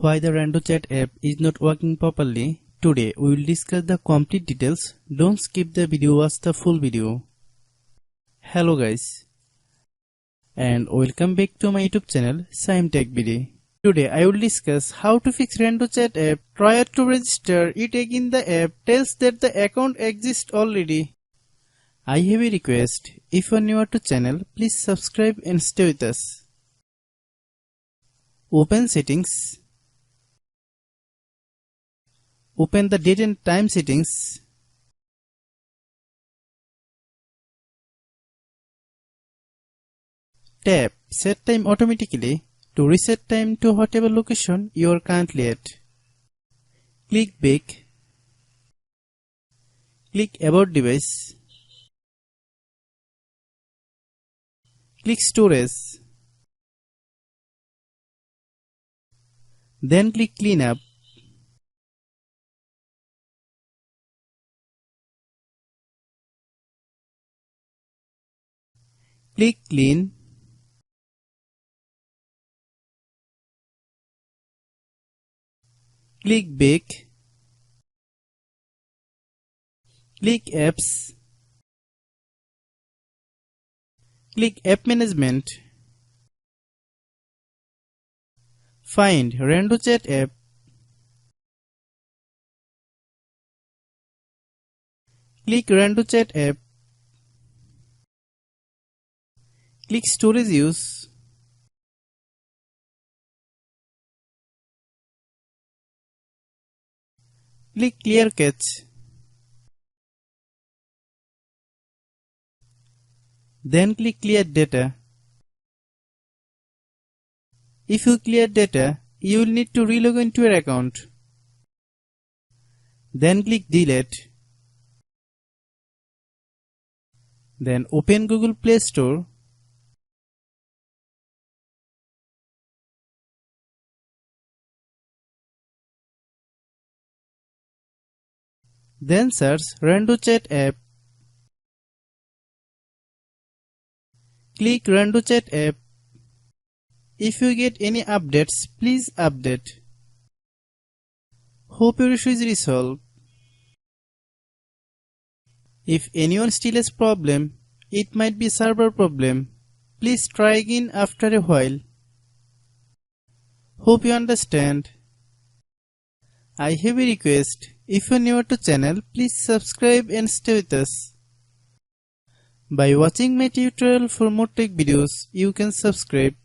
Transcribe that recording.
Why the RandoChat app is not working properly? Today we will discuss the complete details. Don't skip the video, watch the full video. Hello guys, and welcome back to my YouTube channel Shaem Tech Video. Today I will discuss how to fix RandoChat app. Prior to register it again, the app tells that the account exists already. I have a request. If you are new to channel, please subscribe and stay with us. Open settings. Open the date and time settings. Tap Set Time Automatically to reset time to whatever location you are currently at. Click Back. Click About Device. Click Storage. Then click Cleanup. Click Clean. Click Back. Click Apps. Click App Management. Find RandoChat app. Click RandoChat app. Click Storage Use. Click Clear Cache. Then click Clear Data. If you clear data, you will need to relog into your account. Then click Delete. Then open Google Play Store. Then search RandoChat app. Click RandoChat app. If you get any updates, please update. Hope your issue is resolved. If anyone still has problem, it might be server problem. Please try again after a while. Hope you understand. I have a request. If you are new to channel, please subscribe and stay with us. By watching my tutorial for more tech videos, you can subscribe.